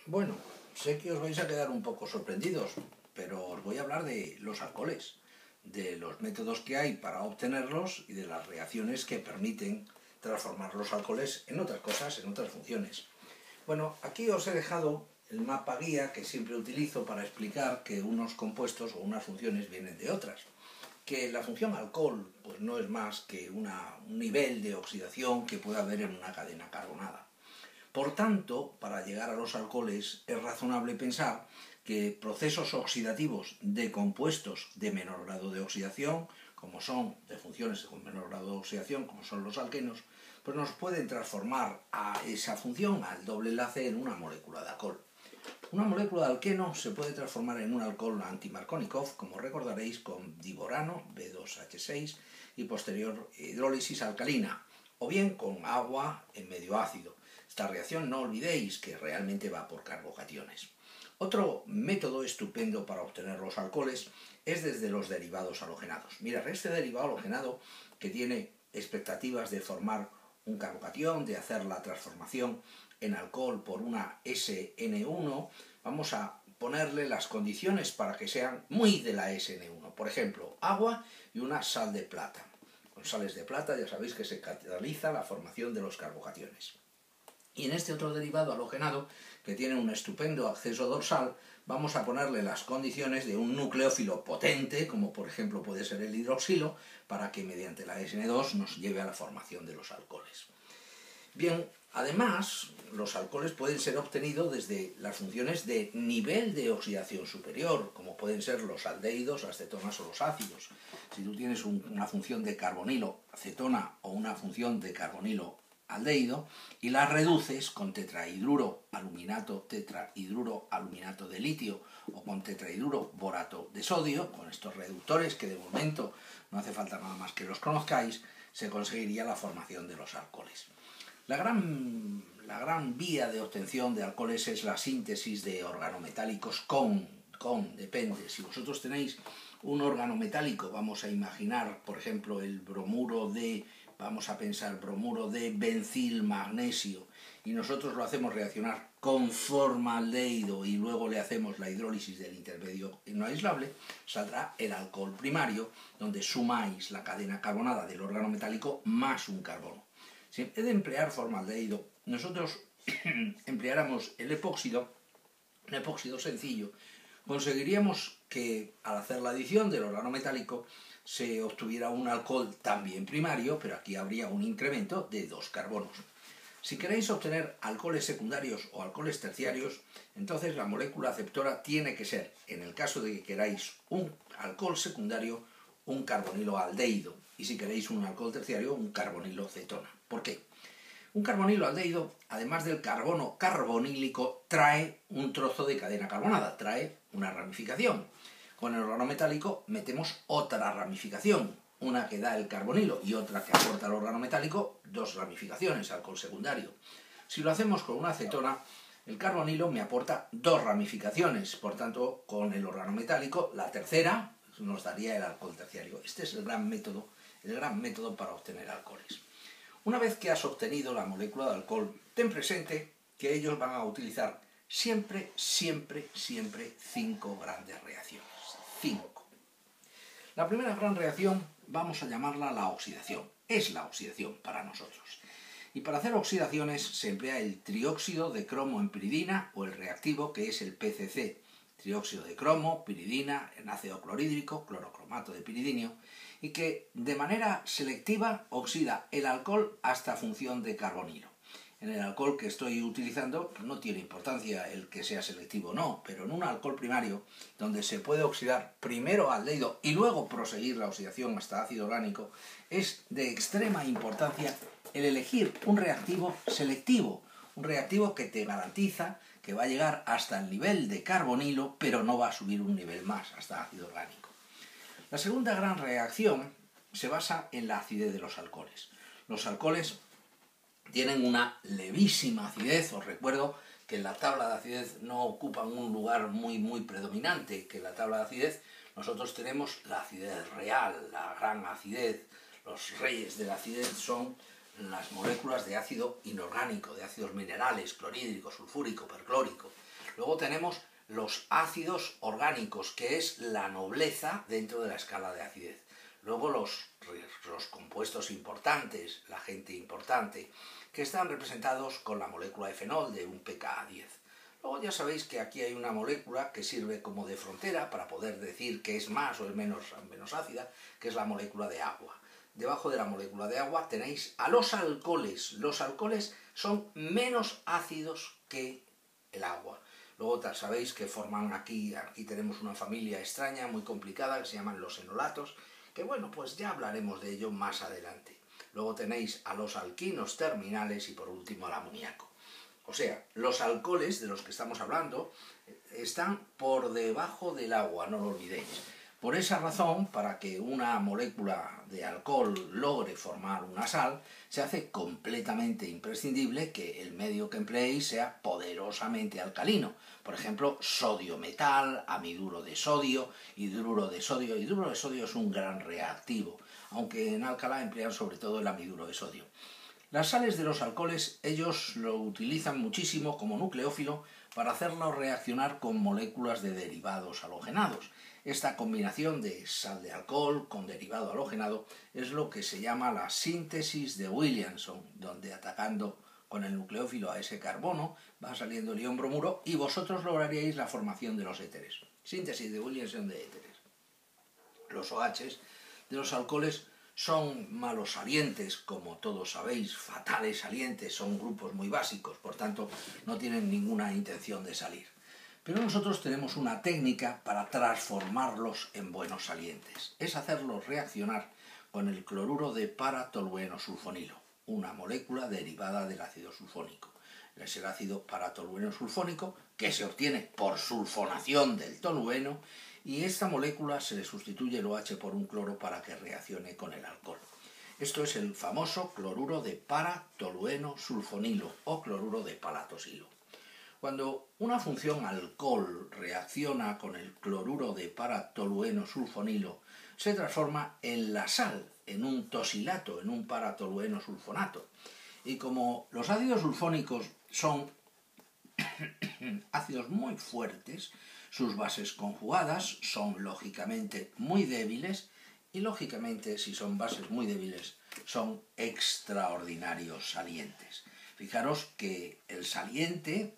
Bueno, sé que os vais a quedar un poco sorprendidos, pero os voy a hablar de los alcoholes, de los métodos que hay para obtenerlos y de las reacciones que permiten transformar los alcoholes en otras cosas, en otras funciones. Bueno, aquí os he dejado el mapa guía que siempre utilizo para explicar que unos compuestos o unas funciones vienen de otras. Que la función alcohol pues no es más que un nivel de oxidación que puede haber en una cadena carbonada. Por tanto, para llegar a los alcoholes es razonable pensar que procesos oxidativos de compuestos de menor grado de oxidación, como son de funciones con menor grado de oxidación, como son los alquenos, pues nos pueden transformar a esa función, al doble enlace, en una molécula de alcohol. Una molécula de alqueno se puede transformar en un alcohol anti-Markovnikov, como recordaréis, con diborano, B2H6, y posterior hidrólisis alcalina, o bien con agua en medio ácido. Esta reacción no olvidéis que realmente va por carbocationes. Otro método estupendo para obtener los alcoholes es desde los derivados halogenados. Mirad, este derivado halogenado que tiene expectativas de formar un carbocatión, de hacer la transformación en alcohol por una SN1, vamos a ponerle las condiciones para que sean muy de la SN1. Por ejemplo, agua y una sal de plata. Con sales de plata ya sabéis que se cataliza la formación de los carbocationes. Y en este otro derivado halogenado, que tiene un estupendo acceso dorsal, vamos a ponerle las condiciones de un nucleófilo potente, como por ejemplo puede ser el hidroxilo, para que mediante la SN2 nos lleve a la formación de los alcoholes. Bien, además, los alcoholes pueden ser obtenidos desde las funciones de nivel de oxidación superior, como pueden ser los aldehídos, las cetonas o los ácidos. Si tú tienes una función de carbonilo acetona o una función de carbonilo aldehído y las reduces con tetrahidruro aluminato de litio o con tetrahidruro borato de sodio, con estos reductores que de momento no hace falta nada más que los conozcáis, se conseguiría la formación de los alcoholes. La gran vía de obtención de alcoholes es la síntesis de organometálicos depende. Si vosotros tenéis un organometálico, vamos a imaginar, por ejemplo, vamos a pensar bromuro de bencil magnesio, y nosotros lo hacemos reaccionar con formaldehído y luego le hacemos la hidrólisis del intermedio no aislable, saldrá el alcohol primario, donde sumáis la cadena carbonada del organometálico más un carbono. Si en vez de emplear formaldehído, nosotros empleáramos el epóxido, un epóxido sencillo, conseguiríamos que al hacer la adición del organometálico se obtuviera un alcohol también primario, pero aquí habría un incremento de 2 carbonos. Si queréis obtener alcoholes secundarios o alcoholes terciarios, entonces la molécula aceptora tiene que ser, en el caso de que queráis un alcohol secundario, un carbonilo aldehído, y si queréis un alcohol terciario, un carbonilo cetona. ¿Por qué? Un carbonilo aldehído, además del carbono carbonílico, trae un trozo de cadena carbonada, trae una ramificación. Con el organometálico metemos otra ramificación, una que da el carbonilo y otra que aporta el organometálico, 2 ramificaciones, alcohol secundario. Si lo hacemos con una acetona, el carbonilo me aporta 2 ramificaciones, por tanto, con el organometálico, la tercera nos daría el alcohol terciario. Este es el gran método para obtener alcoholes. Una vez que has obtenido la molécula de alcohol, ten presente que ellos van a utilizar siempre 5 grandes reacciones. 5. La primera gran reacción vamos a llamarla la oxidación. Es la oxidación para nosotros. Y para hacer oxidaciones se emplea el trióxido de cromo en piridina o el reactivo que es el PCC. Trióxido de cromo, piridina, en ácido clorhídrico, clorocromato de piridinio, y que de manera selectiva oxida el alcohol hasta función de carbonilo. En el alcohol que estoy utilizando no tiene importancia el que sea selectivo o no, pero en un alcohol primario, donde se puede oxidar primero aldehído y luego proseguir la oxidación hasta ácido orgánico, es de extrema importancia el elegir un reactivo selectivo, un reactivo que te garantiza que va a llegar hasta el nivel de carbonilo, pero no va a subir un nivel más, hasta ácido orgánico. La segunda gran reacción se basa en la acidez de los alcoholes. Los alcoholes tienen una levísima acidez. Os recuerdo que en la tabla de acidez no ocupan un lugar muy predominante, que en la tabla de acidez nosotros tenemos la acidez real, la gran acidez. Los reyes de la acidez son las moléculas de ácido inorgánico, de ácidos minerales, clorhídrico, sulfúrico, perclórico. Luego tenemos los ácidos orgánicos, que es la nobleza dentro de la escala de acidez. Luego los compuestos importantes, la gente importante, que están representados con la molécula de fenol de un pKa10. Luego ya sabéis que aquí hay una molécula que sirve como de frontera para poder decir que es más o es menos ácida, que es la molécula de agua. Debajo de la molécula de agua tenéis a los alcoholes. Los alcoholes son menos ácidos que el agua. Luego sabéis que forman aquí tenemos una familia extraña, muy complicada, que se llaman los enolatos, que bueno, pues ya hablaremos de ello más adelante. Luego tenéis a los alquinos terminales y por último al amoníaco. O sea, los alcoholes de los que estamos hablando están por debajo del agua, no lo olvidéis. Por esa razón, para que una molécula de alcohol logre formar una sal, se hace completamente imprescindible que el medio que empleéis sea poderosamente alcalino. Por ejemplo, sodio metal, amiduro de sodio, hidruro de sodio. Hidruro de sodio es un gran reactivo, aunque en Alcalá emplean sobre todo el amiduro de sodio. Las sales de los alcoholes, ellos lo utilizan muchísimo como nucleófilo para hacerlo reaccionar con moléculas de derivados halogenados. Esta combinación de sal de alcohol con derivado halogenado es lo que se llama la síntesis de Williamson, donde atacando con el nucleófilo a ese carbono va saliendo el ion bromuro y vosotros lograríais la formación de los éteres. Síntesis de Williamson de éteres. Los OHs de los alcoholes son malos salientes, como todos sabéis, fatales salientes, son grupos muy básicos, por tanto no tienen ninguna intención de salir. Pero nosotros tenemos una técnica para transformarlos en buenos salientes. Es hacerlos reaccionar con el cloruro de paratolueno sulfonilo, una molécula derivada del ácido sulfónico. Es el ácido paratolueno sulfónico que se obtiene por sulfonación del tolueno y esta molécula se le sustituye el OH por un cloro para que reaccione con el alcohol. Esto es el famoso cloruro de paratolueno sulfonilo o cloruro de palatosilo. Cuando una función alcohol reacciona con el cloruro de paratolueno sulfonilo, se transforma en la sal, en un tosilato, en un paratolueno sulfonato. Y como los ácidos sulfónicos son ácidos muy fuertes, sus bases conjugadas son lógicamente muy débiles y lógicamente si son bases muy débiles son extraordinarios salientes. Fijaros que el saliente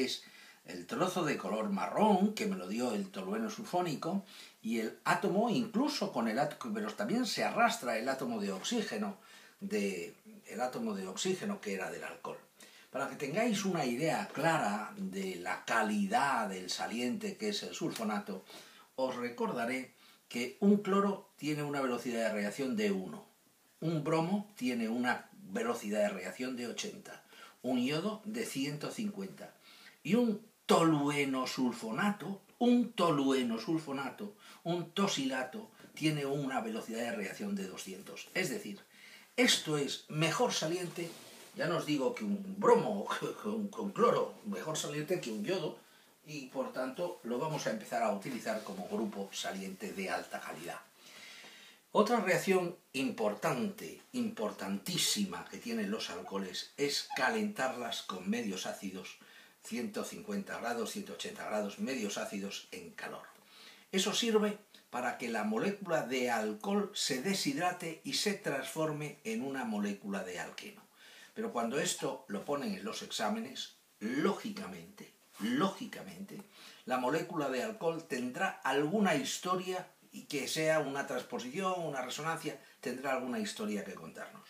es el trozo de color marrón que me lo dio el tolueno sulfónico y el átomo, incluso con el átomo, pero también se arrastra el átomo de oxígeno, que era del alcohol. Para que tengáis una idea clara de la calidad del saliente que es el sulfonato, os recordaré que un cloro tiene una velocidad de reacción de 1, un bromo tiene una velocidad de reacción de 80, un iodo de 150 y un tolueno sulfonato, un tosilato, tiene una velocidad de reacción de 200. Es decir, esto es mejor saliente, ya no os digo que un bromo con cloro, mejor saliente que un yodo, y por tanto lo vamos a empezar a utilizar como grupo saliente de alta calidad. Otra reacción importante, importantísima que tienen los alcoholes es calentarlas con medios ácidos, 150 grados, 180 grados, medios ácidos en calor. Eso sirve para que la molécula de alcohol se deshidrate y se transforme en una molécula de alqueno. Pero cuando esto lo ponen en los exámenes, lógicamente, la molécula de alcohol tendrá alguna historia y que sea una transposición, una resonancia, tendrá alguna historia que contarnos.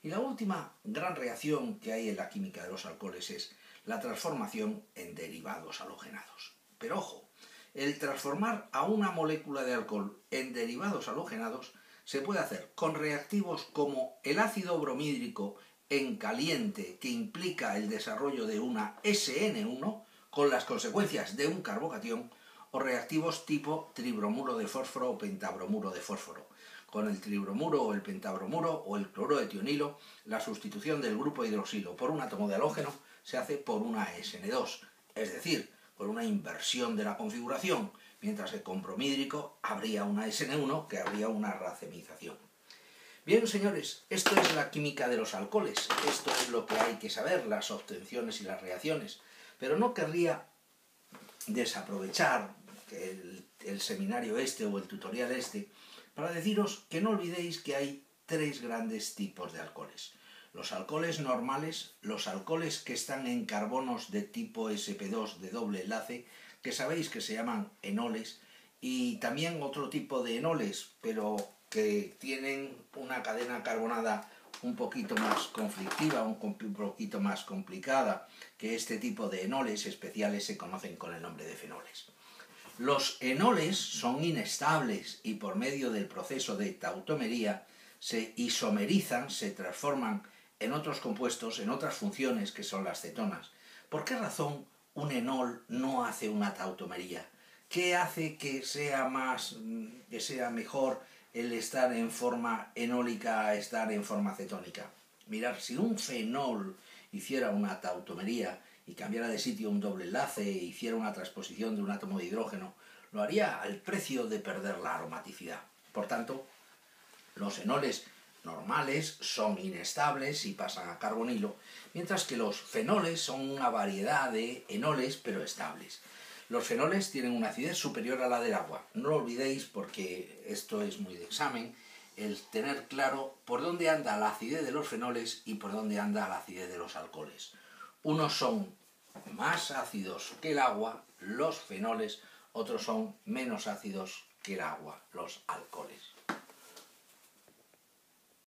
Y la última gran reacción que hay en la química de los alcoholes es la transformación en derivados halogenados. Pero ojo, el transformar a una molécula de alcohol en derivados halogenados se puede hacer con reactivos como el ácido bromhídrico en caliente, que implica el desarrollo de una SN1, con las consecuencias de un carbocatión, o reactivos tipo tribromuro de fósforo o pentabromuro de fósforo. Con el tribromuro o el pentabromuro o el cloro de tionilo, la sustitución del grupo hidroxilo por un átomo de halógeno se hace por una SN2, es decir, por una inversión de la configuración, mientras que con bromhídrico habría una SN1 que habría una racemización. Bien, señores, esto es la química de los alcoholes, esto es lo que hay que saber, las obtenciones y las reacciones. Pero no querría desaprovechar el seminario este o el tutorial este para deciros que no olvidéis que hay tres grandes tipos de alcoholes. Los alcoholes normales, los alcoholes que están en carbonos de tipo sp2 de doble enlace, que sabéis que se llaman enoles, y también otro tipo de enoles, pero que tienen una cadena carbonada un poquito más conflictiva, un poquito más complicada, que este tipo de enoles especiales se conocen con el nombre de fenoles. Los enoles son inestables y por medio del proceso de tautomería se isomerizan, se transforman en otros compuestos, en otras funciones que son las cetonas. ¿Por qué razón un enol no hace una tautomería? ¿Qué hace que sea mejor el estar en forma enólica a estar en forma cetónica? Mirad, si un fenol hiciera una tautomería y cambiara de sitio un doble enlace e hiciera una transposición de un átomo de hidrógeno, lo haría al precio de perder la aromaticidad. Por tanto, los enoles normales son inestables y pasan a carbonilo, mientras que los fenoles son una variedad de enoles pero estables. Los fenoles tienen una acidez superior a la del agua. No lo olvidéis porque esto es muy de examen, el tener claro por dónde anda la acidez de los fenoles y por dónde anda la acidez de los alcoholes. Unos son más ácidos que el agua, los fenoles, otros son menos ácidos que el agua, los alcoholes.